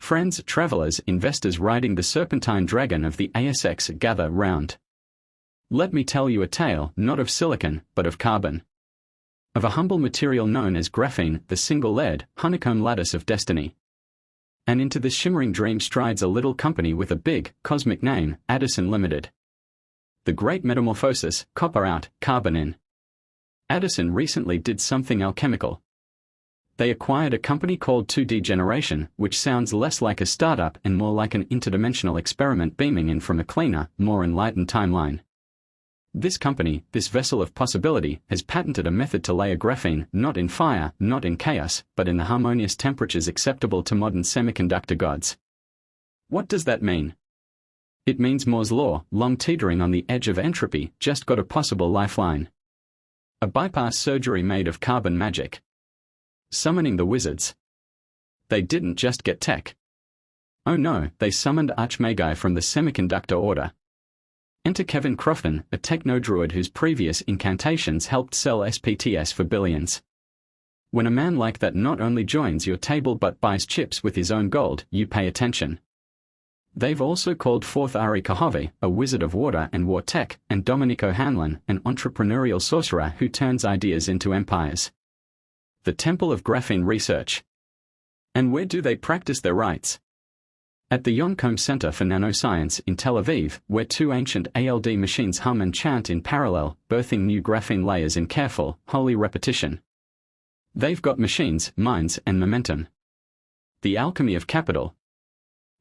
Friends, travelers, investors riding the serpentine dragon of the ASX gather round. Let me tell you a tale not of silicon, but of carbon. Of a humble material known as graphene, the single-layered, honeycomb lattice of destiny. And into this shimmering dream strides a little company with a big, cosmic name, Adisyn Ltd. The great metamorphosis, copper out, carbon in. Adisyn recently did something alchemical. They acquired a company called 2D Generation, which sounds less like a startup and more like an interdimensional experiment beaming in from a cleaner, more enlightened timeline. This company, this vessel of possibility, has patented a method to layer graphene not in fire, not in chaos, but in the harmonious temperatures acceptable to modern semiconductor gods. What does that mean? It means Moore's law, long teetering on the edge of entropy, just got a possible lifeline. A bypass surgery made of carbon magic. Summoning the wizards. They didn't just get tech. Oh no, they summoned Archmagi from the semiconductor order. Enter Kevin Crofton, a techno-druid whose previous incantations helped sell SPTS for billions. When a man like that not only joins your table but buys chips with his own gold, you pay attention. They've also called forth Ari Kahove, a wizard of water and war tech, and Dominic O'Hanlon, an entrepreneurial sorcerer who turns ideas into empires. The Temple of Graphene Research. And where do they practice their rites? At the Yoncombe Center for Nanoscience in Tel Aviv, where two ancient ALD machines hum and chant in parallel, birthing new graphene layers in careful, holy repetition. They've got machines, minds, and momentum. The alchemy of capital.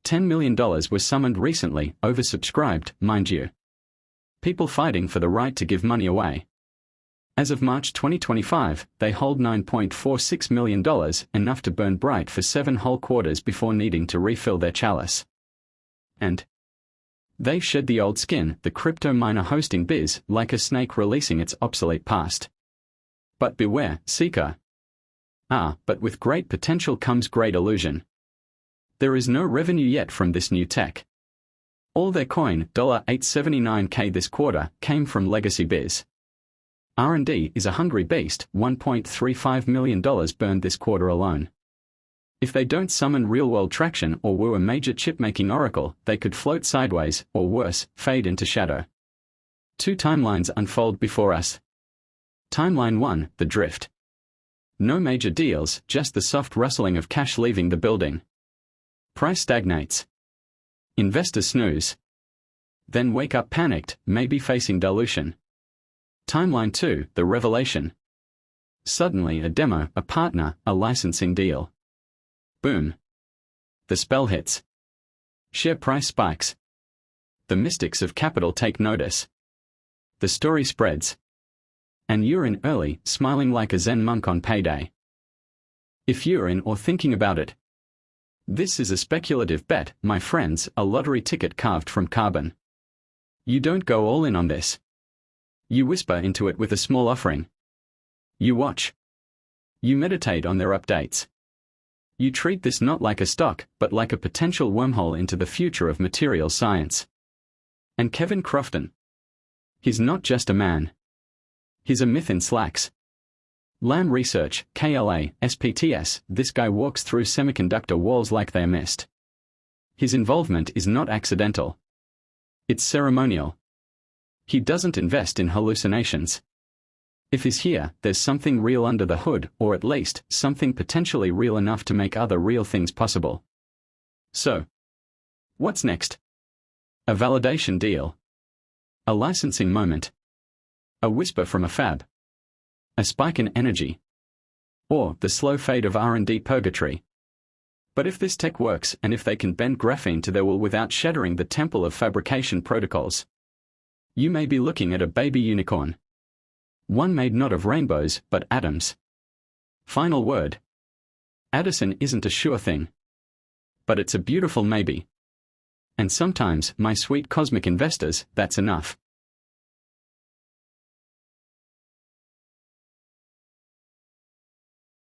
$10 million was summoned recently, oversubscribed, mind you. People fighting for the right to give money away. As of March 2025, they hold $9.46 million, enough to burn bright for 7 whole quarters before needing to refill their chalice. And they've shed the old skin, the crypto miner hosting biz, like a snake releasing its obsolete past. But beware, seeker. But with great potential comes great illusion. There is no revenue yet from this new tech. All their coin, $879K this quarter, came from legacy biz. R&D is a hungry beast, $1.35 million burned this quarter alone. If they don't summon real-world traction or woo a major chip-making oracle, they could float sideways, or worse, fade into shadow. 2 timelines unfold before us. Timeline 1, the drift. No major deals, just the soft rustling of cash leaving the building. Price stagnates. Investors snooze. Then wake up panicked, maybe facing dilution. Timeline 2, the revelation. Suddenly a demo, a partner, a licensing deal. Boom. The spell hits. Share price spikes. The mystics of capital take notice. The story spreads. And you're in early, smiling like a Zen monk on payday. If you're in or thinking about it. This is a speculative bet, my friends, a lottery ticket carved from carbon. You don't go all in on this. You whisper into it with a small offering. You watch. You meditate on their updates. You treat this not like a stock, but like a potential wormhole into the future of material science. And Kevin Crofton. He's not just a man. He's a myth in slacks. Lam Research, KLA, SPTS, this guy walks through semiconductor walls like they're mist. His involvement is not accidental. It's ceremonial. He doesn't invest in hallucinations. If he's here, there's something real under the hood, or at least, something potentially real enough to make other real things possible. So, what's next? A validation deal. A licensing moment. A whisper from a fab. A spike in energy. Or the slow fade of R&D purgatory. But if this tech works, and if they can bend graphene to their will without shattering the temple of fabrication protocols, you may be looking at a baby unicorn. One made not of rainbows, but atoms. Final word. Adisyn isn't a sure thing. But it's a beautiful maybe. And sometimes, my sweet cosmic investors, that's enough.